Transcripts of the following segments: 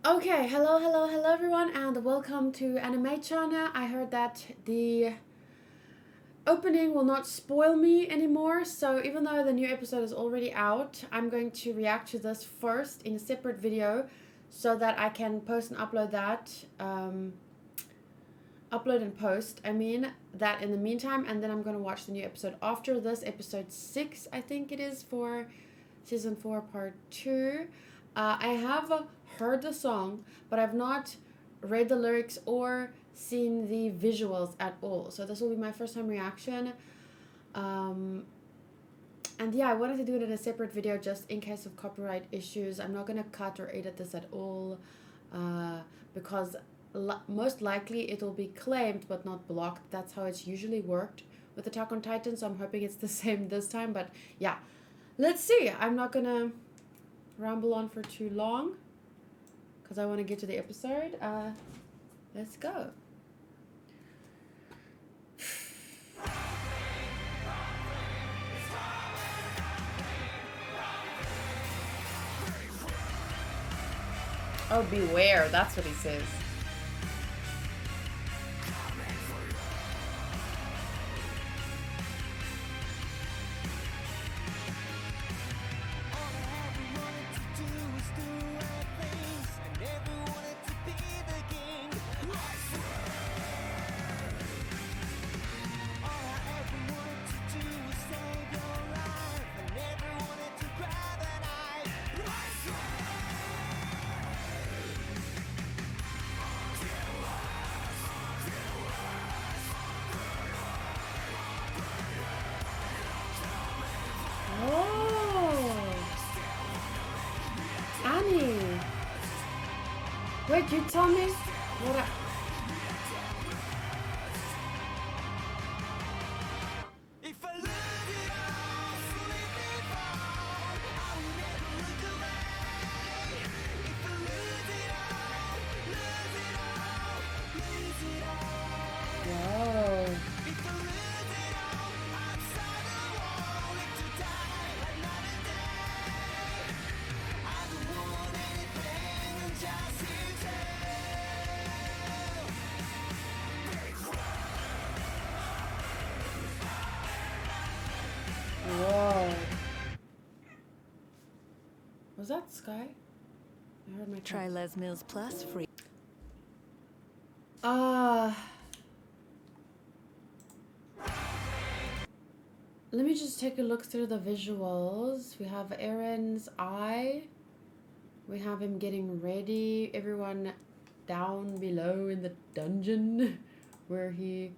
Okay, hello everyone, and welcome to Animaechan. I heard that the opening will not spoil me anymore, so even though the new episode is already out, I'm going to react to this first in a separate video so that I can post and upload that, upload and post, that in the meantime, and then I'm going to watch the new episode after this, episode 6, I think it is, for season 4, part 2. I have heard the song, but I've not read the lyrics or seen the visuals at all. So this will be my first time reaction. And yeah, I wanted to do it in a separate video just in case of copyright issues. I'm not going to cut or edit this at all because most likely it will be claimed but not blocked. That's how it's usually worked with Attack on Titan, so I'm hoping it's the same this time. But yeah, let's see. I'm not going to ramble on for too long because I want to get to the episode. Let's go. Oh, beware, that's what he says. Wait, you tell me what Whoa. Whoa. Was that Sky? I heard my Try Les Mills Plus free. Let me just take a look through the visuals. We have Aaron's eye. We have him getting ready. Everyone down below in the dungeon where he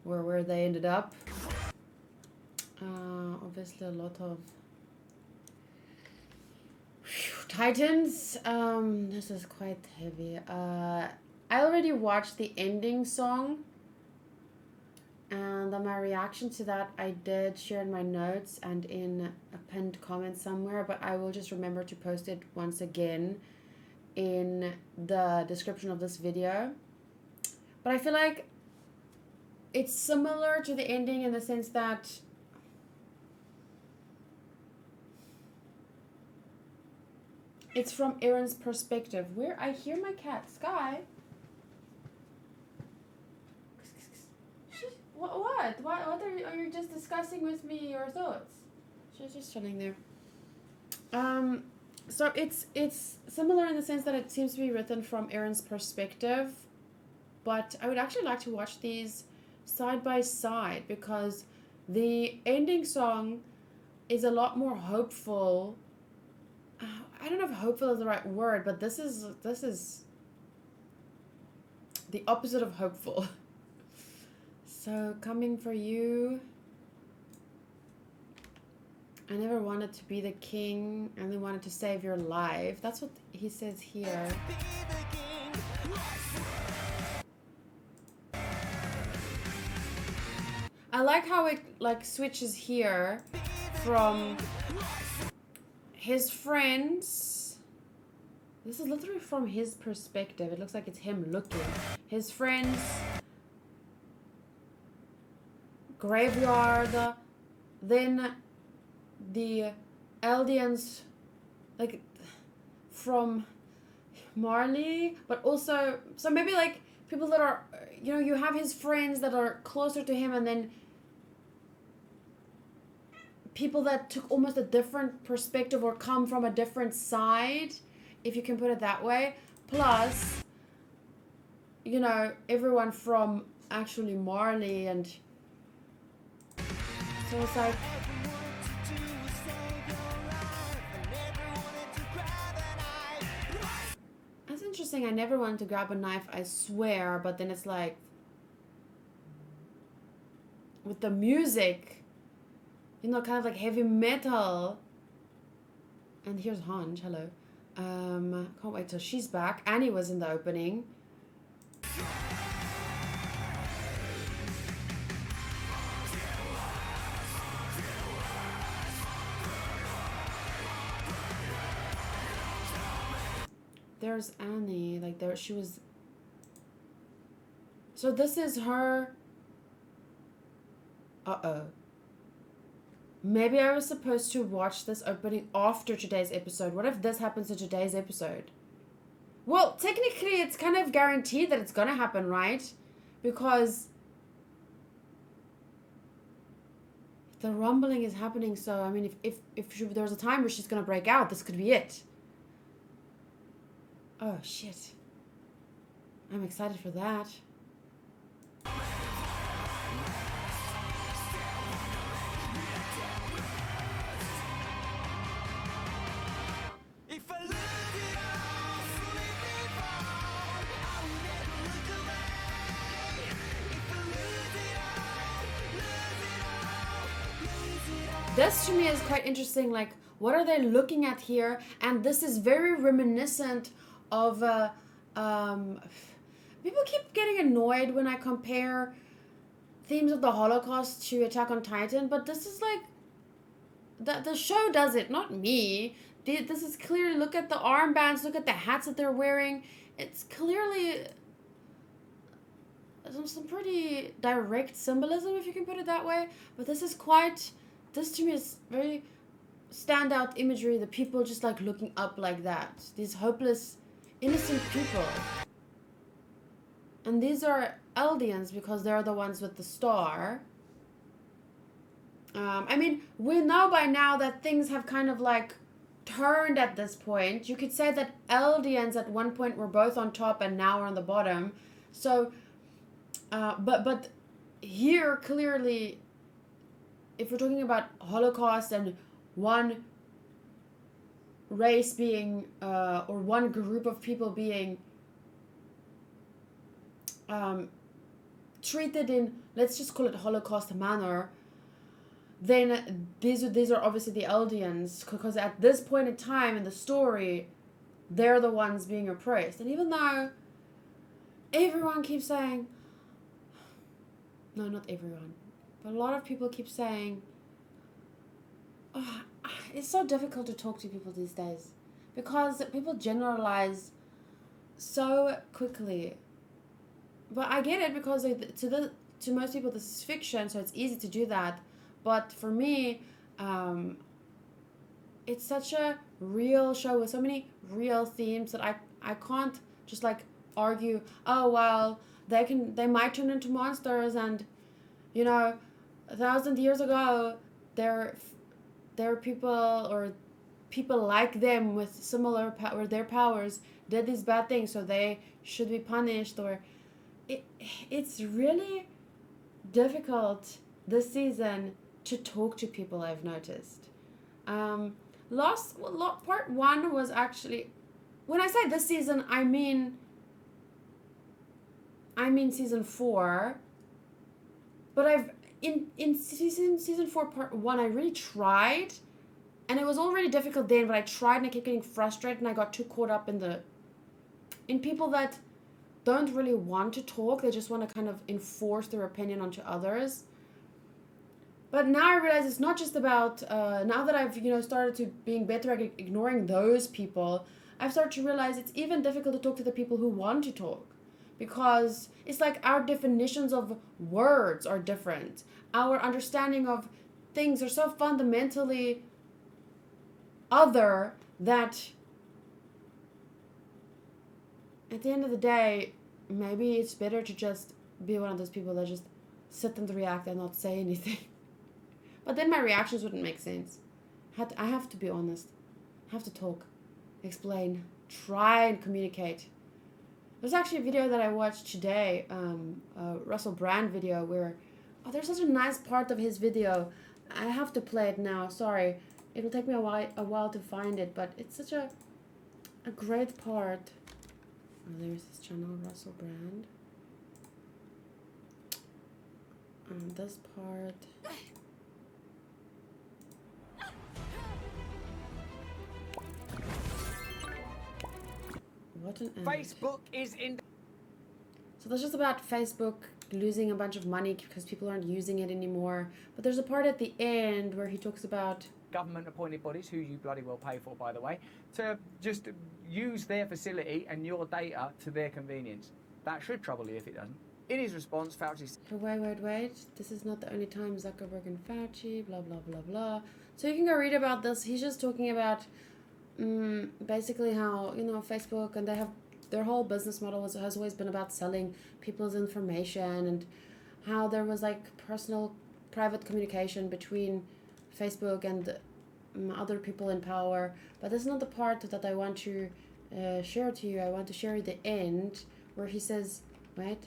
where they ended up. Obviously a lot of Titans. This is quite heavy. I already watched the ending song, and my reaction to that I did share in my notes and in a pinned comment somewhere, but I will just remember to post it once again in the description of this video. But I feel like it's similar to the ending in the sense that it's from Aaron's perspective. Where I hear my cat, Sky. What? What are you just discussing with me your thoughts? She's just chilling there. So it's similar in the sense that it seems to be written from Aaron's perspective, but I would actually like to watch these side by side because the ending song is a lot more hopeful. I don't know if hopeful is the right word, but this is the opposite of hopeful. So, coming for you. I never wanted to be the king. I only wanted to save your life. That's what he says here. I like how it switches here from his friends. This is literally from his perspective. It looks like it's him looking. His friends, graveyard, then the Eldians, like from Marley, but also, so maybe like people that are, you have his friends that are closer to him, and then people that took almost a different perspective or come from a different side, if you can put it that way. Plus, everyone from actually Marley, and so it's like, that's interesting. I never wanted to grab a knife, I swear, but then it's like, with the music, kind of like heavy metal. And here's Hanj, hello. Can't wait till she's back. Annie was in the opening. There's Annie, like there she was. So this is her. Maybe I was supposed to watch this opening after today's episode. What if this happens in today's episode? Well, technically it's kind of guaranteed that it's gonna happen, right? Because the rumbling is happening, so I mean, if there's a time where she's gonna break out, this could be it. Oh shit. I'm excited for that. This to me is quite interesting, like what are they looking at here? And this is very reminiscent of people keep getting annoyed when I compare themes of the Holocaust to Attack on Titan, but this is like the show does it, not me. This is clearly, look at the armbands, look at the hats that they're wearing. It's clearly some pretty direct symbolism, if you can put it that way. But this to me is very standout imagery. The people just like looking up like that. These hopeless, innocent people. And these are Eldians because they're the ones with the star. I mean, we know by now that things have kind of like turned at this point. You could say that Eldians at one point were both on top and now are on the bottom. So, but here clearly, if we're talking about Holocaust and one race being, or one group of people being treated in, let's just call it Holocaust manner, then these are obviously the Eldians, because at this point in time in the story, they're the ones being oppressed. And even though everyone keeps saying, no, not everyone, but a lot of people keep saying, oh, it's so difficult to talk to people these days because people generalize so quickly. But I get it because to most people this is fiction, so it's easy to do that. But for me, it's such a real show with so many real themes that I can't just like argue, oh well, they might turn into monsters, and 1,000 years ago there are people or people like them with similar or their powers did these bad things, so they should be punished. Or it's really difficult this season to talk to people, I've noticed. Part one was actually, when I say this season, I mean season 4. But I've in season 4 part 1, I really tried, and it was already difficult then, but I tried and I kept getting frustrated, and I got too caught up in people that don't really want to talk. They just want to kind of enforce their opinion onto others. But now I realize it's not just about, now that I've, started to being better at ignoring those people, I've started to realize it's even difficult to talk to the people who want to talk. Because it's like our definitions of words are different. Our understanding of things are so fundamentally other that at the end of the day, maybe it's better to just be one of those people that just sit and react and not say anything. But then my reactions wouldn't make sense. I have to be honest. I have to talk, explain, try and communicate. There's actually a video that I watched today, a Russell Brand video where, there's such a nice part of his video. I have to play it now. Sorry, it'll take me a while to find it, but it's such a great part. Oh, there's his channel, Russell Brand. This part. What an end. Facebook is in. So that's just about Facebook losing a bunch of money because people aren't using it anymore. But there's a part at the end where he talks about Government appointed bodies, who you bloody well pay for, by the way, to just use their facility and your data to their convenience. That should trouble you if it doesn't. In his response, Fauci said, wait. This is not the only time Zuckerberg and Fauci, blah, blah, blah, blah. So you can go read about this. He's just talking about basically how, Facebook, and they have their whole business model has always been about selling people's information, and how there was like private communication between Facebook and other people in power. But that's not the part that I want to share to you. I want to share the end where he says, wait.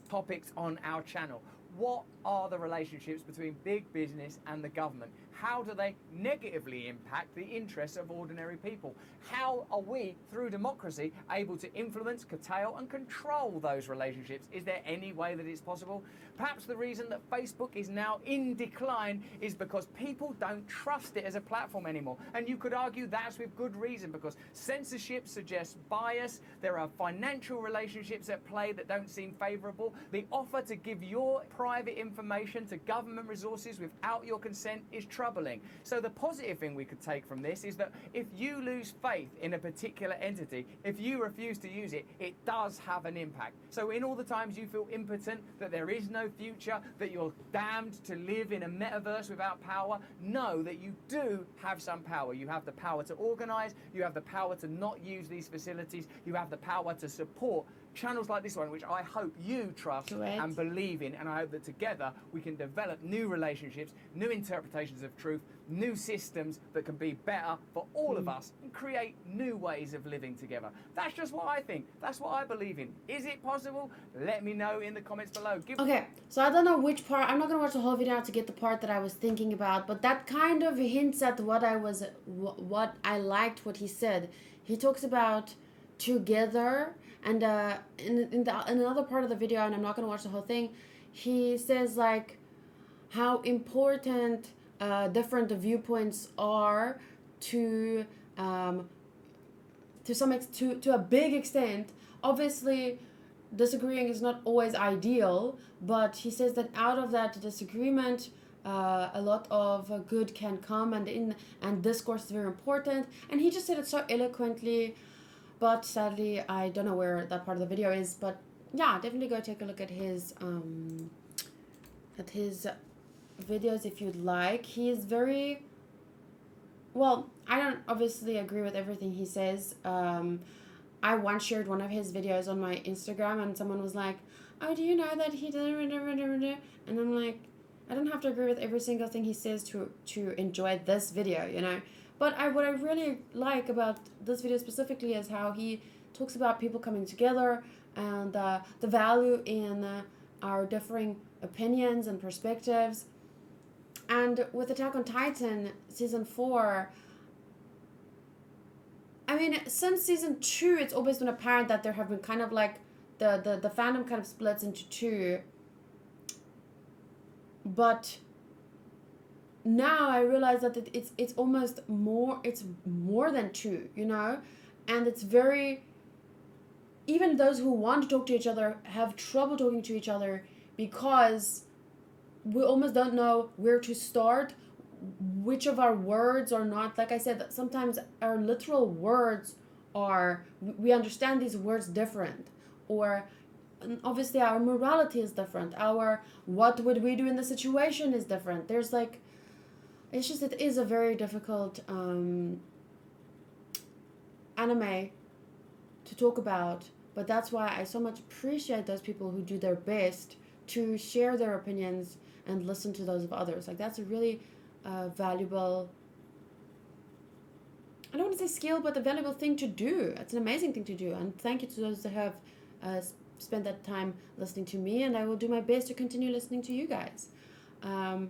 topics on our channel. What are the relationships between big business and the government? How do they negatively impact the interests of ordinary people? How are we, through democracy, able to influence, curtail and control those relationships? Is there any way that it's possible? Perhaps the reason that Facebook is now in decline is because people don't trust it as a platform anymore. And you could argue that's with good reason, because censorship suggests bias, there are financial relationships at play that don't seem favourable. The offer to give your private information to government resources without your consent is troubling. So the positive thing we could take from this is that if you lose faith in a particular entity, if you refuse to use it, it does have an impact. So in all the times you feel impotent, that there is no future, that you're damned to live in a metaverse without power, know that you do have some power. You have the power to organise, you have the power to not use these facilities, you have the power to support channels like this one, which I hope you trust and believe in, and I hope that together we can develop new relationships, new interpretations of truth, new systems that can be better for all of us and create new ways of living together. That's just what I think. That's what I believe in. Is it possible? Let me know in the comments below. Okay, so I don't know which part. I'm not going to watch the whole video to get the part that I was thinking about, but that kind of hints at what I liked what he said. He talks about together, and in another part of the video, and I'm not going to watch the whole thing, he says like how important different viewpoints are to a big extent. Obviously, disagreeing is not always ideal, but he says that out of that disagreement, a lot of good can come, and discourse is very important. And he just said it so eloquently. But sadly, I don't know where that part of the video is. But yeah, definitely go take a look at his videos if you'd like. He is very... Well, I don't obviously agree with everything he says. I once shared one of his videos on my Instagram, and someone was like, oh, do you know that he did... And I'm like, I don't have to agree with every single thing he says to enjoy this video, you know? But what I really like about this video specifically is how he talks about people coming together and the value in our differing opinions and perspectives. And with Attack on Titan Season 4, I mean, since Season 2, it's always been apparent that there have been kind of like the fandom kind of splits into two. But now I realize that it's almost more, it's more than two, you know? And it's very, even those who want to talk to each other have trouble talking to each other because we almost don't know where to start, which of our words are not, like I said, that sometimes our literal words are, we understand these words different, or obviously our morality is different, our what would we do in the situation is different. There's like, it's just, it is a very difficult anime to talk about. But that's why I so much appreciate those people who do their best to share their opinions and listen to those of others. Like, that's a really valuable, I don't want to say skill, but a valuable thing to do. It's an amazing thing to do. And thank you to those that have spent that time listening to me, and I will do my best to continue listening to you guys. I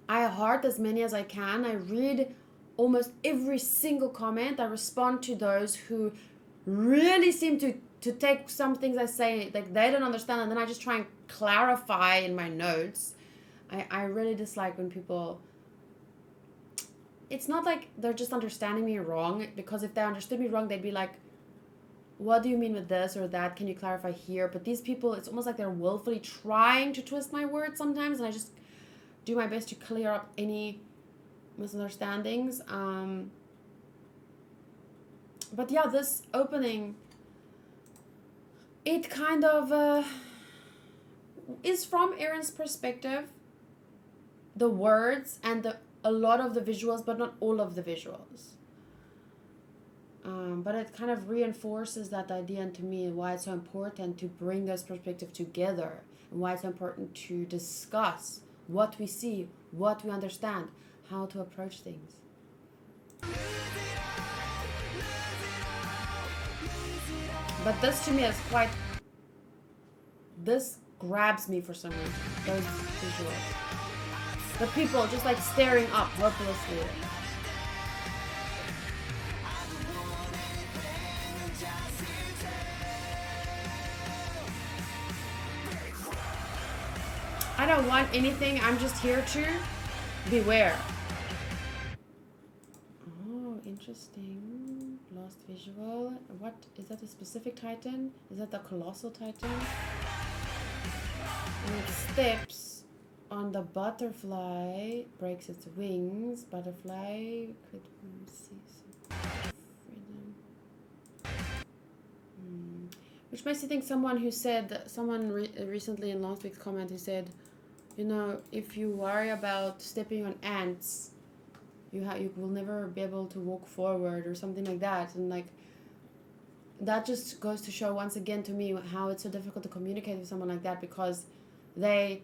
heart as many as I can. I read almost every single comment. I respond to those who really seem to take some things I say, like they don't understand, and then I just try and clarify in my notes. I really dislike when people, it's not like they're just understanding me wrong, because if they understood me wrong, they'd be like, what do you mean with this or that? Can you clarify here? But these people, it's almost like they're willfully trying to twist my words sometimes, and I just do my best to clear up any misunderstandings. But yeah, this opening, it kind of is from Aaron's perspective, the words and a lot of the visuals, but not all of the visuals. But it kind of reinforces that idea, and to me, why it's so important to bring those perspectives together, and why it's so important to discuss what we see, what we understand, how to approach things. But this to me is quite, this grabs me for some reason, those visuals. The people just like staring up hopelessly. I don't want anything, I'm just here to beware. Oh, interesting. Last visual. What, is that a specific Titan? Is that the Colossal Titan? And it steps on the butterfly, breaks its wings. Butterfly could see some freedom. Which makes you think someone who said, recently in last week's comment who said, you know, if you worry about stepping on ants, you will never be able to walk forward or something like that. And like, that just goes to show once again to me how it's so difficult to communicate with someone like that, because they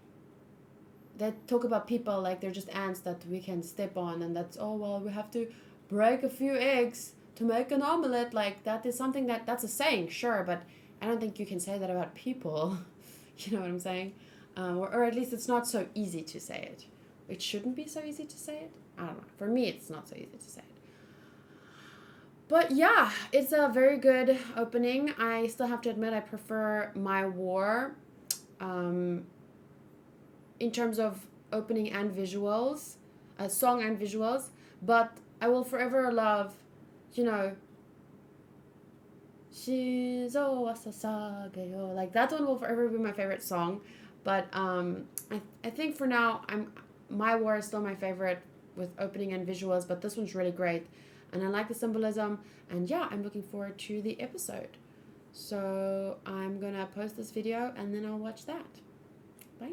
talk about people like they're just ants that we can step on, and that's, oh well, we have to break a few eggs to make an omelette. Like, that is something that's a saying, sure, but I don't think you can say that about people. You know what I'm saying? Or at least it's not so easy to say it. It shouldn't be so easy to say it. I don't know. For me, it's not so easy to say it. But yeah, it's a very good opening. I still have to admit I prefer My War in terms of opening and visuals, song and visuals. But I will forever love, you know, Shizo Wasasageyo. Like, that one will forever be my favorite song. But I think for now, My War is still my favorite with opening and visuals, but this one's really great. And I like the symbolism, and yeah, I'm looking forward to the episode. So I'm gonna post this video, and then I'll watch that. Bye!